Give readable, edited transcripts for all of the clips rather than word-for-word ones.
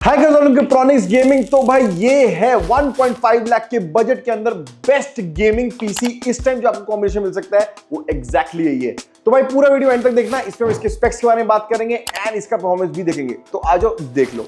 Hi guys gaming. तो भाई ये है 1.5 लाख के बजट के अंदर बेस्ट गेमिंग पीसी इस टाइम जो आपको कॉम्बिनेशन मिल सकता है वो एग्जैक्टली यही है। तो भाई पूरा वीडियो एंड तक देखना, इसमें हम इसके स्पेक्स के बारे में बात करेंगे एंड इसका परफॉर्मेंस भी देखेंगे। तो आ जाओ देख लो।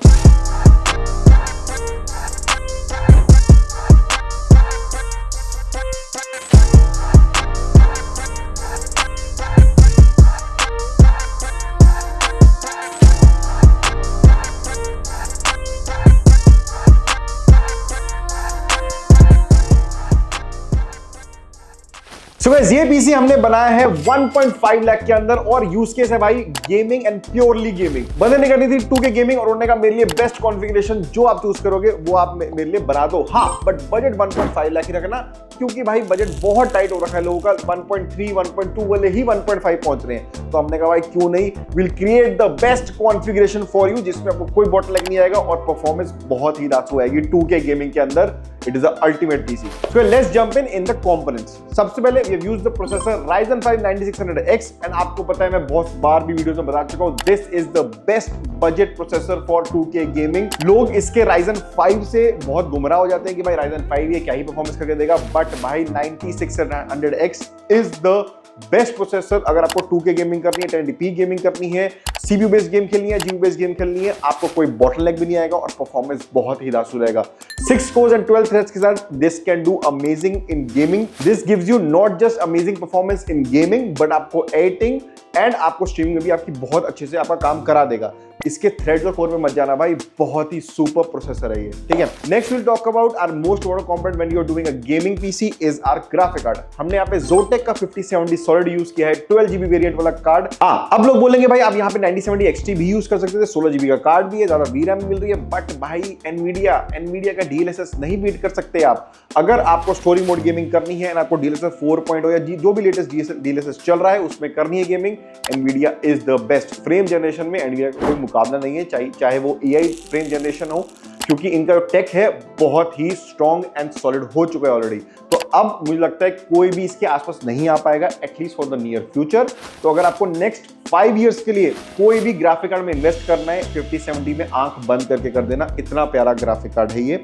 सो गाइस ये पीसी हमने बनाया है 1.5 लाख के अंदर और यूज केस है भाई गेमिंग एंड प्योरली गेमिंग। बंदे ने करनी थी 2K गेमिंग और उन्होंने कहा मेरे लिए बेस्ट कॉन्फ़िगरेशन जो आप चूज करोगे वो आप मेरे लिए बना दो। हाँ बट बजट 1.5 लाख ही रखना क्योंकि भाई बजट बहुत टाइट हो रखा है लोगों का। 1.3 1.2 वाले ही 1.5 पहुंच रहे हैं। तो हमने कहा भाई क्यों नहीं, will create the best configuration for you जिसमें आपको कोई बॉटलनेक नहीं आएगा और परफॉर्मेंस बहुत ही दासू आएगी 2K गेमिंग के अंदर। It is the ultimate PC. So let's jump in the components. सबसे पहले we have used the processor Ryzen 5 9600X and आपको पता है मैं बहुत बार भी वीडियोस में बता चुका हूँ this is the best budget processor for 2K gaming। लोग इसके Ryzen 5 से बहुत गुमराह हो जाते हैं कि भाई Ryzen 5 ये क्या ही परफॉर्मेंस करके देगा, बट भाई 9600X is the best processor. अगर आपको 2K गेमिंग करनी है, 1080p गेमिंग करनी है, CPU बेस्ड गेम खेलनी है, GPU बेस्ड गेम खेलनी है, आपको कोई बॉटलनेक भी नहीं आएगा और परफॉर्मेंस बहुत ही दासू रहेगा। 6 कोर्स एंड 12 थ्रेड्स के साथ this can do amazing in gaming. This gives you not just amazing performance in gaming but आपको एडिटिंग एंड आपको स्ट्रीमिंग में भी आपकी बहुत अच्छे से आपका काम करा देगा। इसके थ्रेड्स और कोर में मत जाना भाई, बहुत ही सुपर प्रोसेसर है ये। ठीक है, next will talk about our most important component when you are doing a gaming PC is our graphic card. हमने यहाँ पे Zotac का 5070 सॉलिड यूज किया है, 12GB वेरिएंट वाला कार्ड। हाँ अब लोग बोलेंगे भाई आप यहाँ पे 9070 XT भी यूज कर सकते थे, 16GB का कार्ड भी है, ज्यादा VRAM मिल रही है, बट भाई एनवीडिया का DLSS नहीं बीट कर सकते आप। अगर आपको स्टोरी मोड गेमिंग करनी है, आपको DLSS 4.0 या जो भी लेटेस्ट DLSS चल रहा है उसमें करनी है gaming, Nvidia is the best. Frame generation में एनवीडिया का कोई मुकाबला नहीं है, चाहे वो AI फ्रेम जनरेशन हो, क्योंकि इनका टेक है बहुत ही स्ट्रॉन्ग एंड सॉलिड हो चुका है ऑलरेडी। तो अब मुझे लगता है कोई भी इसके आसपास नहीं आ पाएगा at least for the near future. तो अगर आपको नेक्स्ट 5 इयर्स के लिए कोई भी ग्राफिक कार्ड में इन्वेस्ट करना है, 5070 में आंख बंद करके कर देना, इतना प्यारा ग्राफिक कार्ड है ये।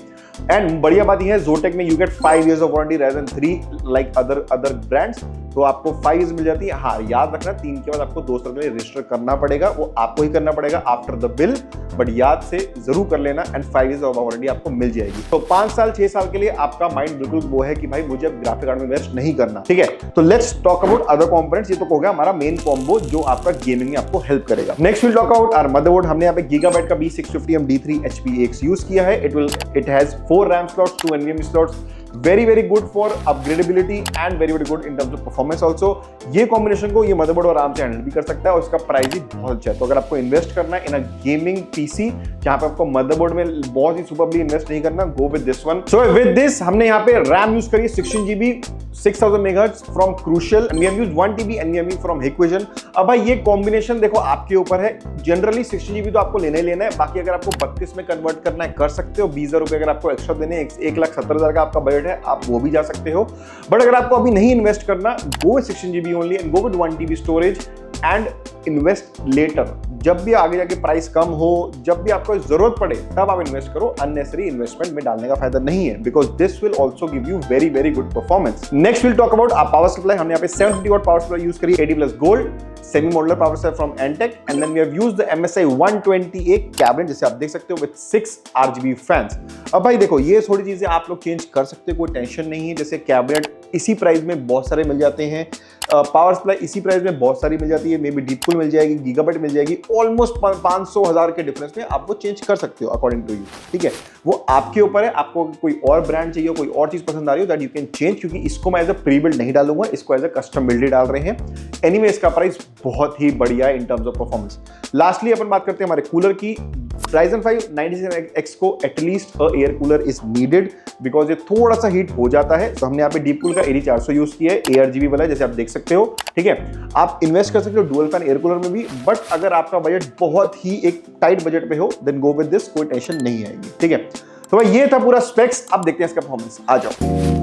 एंड बढ़िया बात यह है Zotac में you get 5 years of warranty rather than 3 like other brands. तो आपको 5 इयर्स मिल जाती है। हाँ याद रखना 3 के बाद आपको 2 साल के लिए रजिस्टर करना पड़ेगा, वो आपको ही करना पड़ेगा आफ्टर द बिल, बट याद से जरूर कर लेना एंड 5 इयर्स ऑफ वारंटी आपको मिल जाएगी। तो 5 साल 6 साल के लिए आपका माइंड बिल्कुल वो है कि भाई मुझे अब ग्राफिक कार्ड में इन्वेस्ट नहीं करना। ठीक है, तो let's talk about other components. ये तो हो गया हमारा मेन कॉम्बो जो आपका गेमिंग में आपको हेल्प करेगा। Next will talk about our motherboard. हमने यहाँ पे Gigabyte का B650M D3HP यूज किया है। It has 4 RAM slots, 2 NVMe slots, very good for upgradability and very good in terms of performance also। ये कॉम्बिनेशन को ये मदरबोर्ड आराम से हैंडल भी कर सकता है और इसका प्राइस भी बहुत अच्छा है। तो अगर आपको इन्वेस्ट करना है इन अ गेमिंग पीसी जहां पे आपको मदरबोर्ड में बहुत ही सुपरली इन्वेस्ट नहीं करना, go with this one. So with this हमने यहाँ पे रैम यूज करी 16GB 6000 MHz from Crucial, we have used 1TB NVMe from Hikvision। अब भाई ये कॉम्बिनेशन देखो आपके ऊपर है, जनरली 16GB तो आपको लेना ही लेना है, बाकी अगर आपको 32 में कन्वर्ट करना है कर सकते हो। 20,000 रुपए अगर आपको एक्स्ट्रा देने, 1,70,000 का आपका बजट है, आप वो भी जा सकते हो। बट अगर आपको अभी नहीं इन्वेस्ट करना, go with 16GB only and go with 1TB storage and invest later. जब भी आगे जाके प्राइस कम हो, जब भी आपको जरूरत पड़े तब आप इन्वेस्ट करो। अननेसेसरी इन्वेस्टमेंट में डालने का फायदा नहीं है, because this will also give you very good performance. Next will talk about power supply. हमने यहाँ पे 750 वाट पावर सप्लाई यूज करी, 80+ gold semi modular power supply from Antec and then we have used the MSI 120A cabinet, जैसे आप देख सकते हो with 6 RGB fans. अब भाई देखो ये थोड़ी चीजें आप लोग चेंज कर सकते हो, कोई टेंशन नहीं है। जैसे कैबिनेट इसी प्राइस में बहुत सारे मिल जाते हैं, पावर सप्लाई इसी प्राइस में बहुत सारी मिल जाती है, मे बी Deepcool मिल जाएगी, Gigabyte मिल जाएगी, ऑलमोस्ट 500,000 के डिफरेंस में आप वो चेंज कर सकते हो अकॉर्डिंग टू यू। ठीक है, वो आपके ऊपर है, आपको कोई और ब्रांड चाहिए, कोई और चीज पसंद आ रही हो दैट यू कैन चेंज, क्योंकि इसको मैं एज अ प्री बिल्ड नहीं डालूंगा, इसको एज अ कस्टम बिल्ड ही डाल रहे हैं। एनीवे इसका प्राइस बहुत ही बढ़िया है in terms of performance. Lastly अपन बात करते हैं हमारे कूलर की। Ryzen 5 9600X को at least air cooler is needed because ये थोड़ा सा हीट हो जाता है। तो हमने यहाँ पे Deepcool का AD400 यूज किया है, ARGB वाला, जैसे आप देख सकते हो। ठीक है, आप इन्वेस्ट कर सकते हो डुअल फैन एयर कूलर में भी, बट अगर आपका बजट बहुत ही एक टाइट बजट पे हो देन गो विद दिस, कोई टेंशन नहीं आएगी। ठीक है, तो भाई ये था पूरा स्पेक्स। अब देखते हैं इसका परफॉर्मेंस, आ जाओ।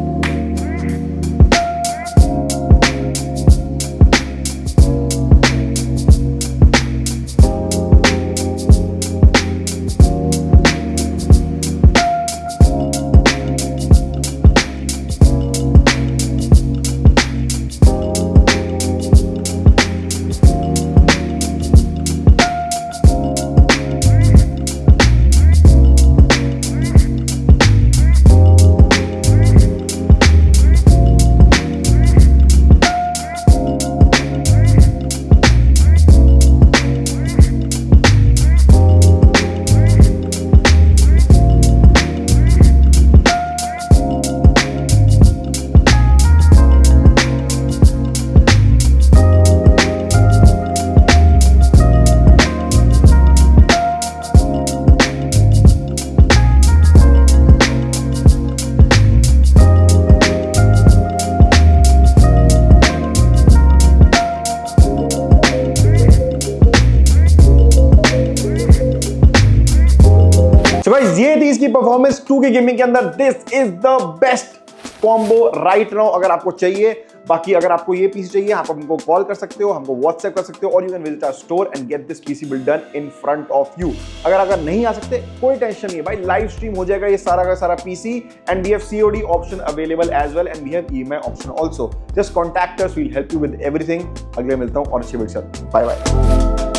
So guys, ये थी इसकी परफॉर्मेंस 2K गेमिंग के अंदर। This is the best combo right now अगर आपको चाहिए। बाकी अगर आपको ये पीसी चाहिए, आप हमको कॉल कर सकते हो, हमको व्हाट्सएप कर सकते हो, और you can visit our store and get this PC build done in front of you. अगर नहीं आ सकते, कोई टेंशन नहीं है भाई, लाइव स्ट्रीम हो जाएगा ये सारा का सारा PC, and we have COD option available as well, and we have EMI option also. Just contact us, we will help you with everything. अगले मिलता हूं और अच्छे वीडियो के साथ। Bye bye.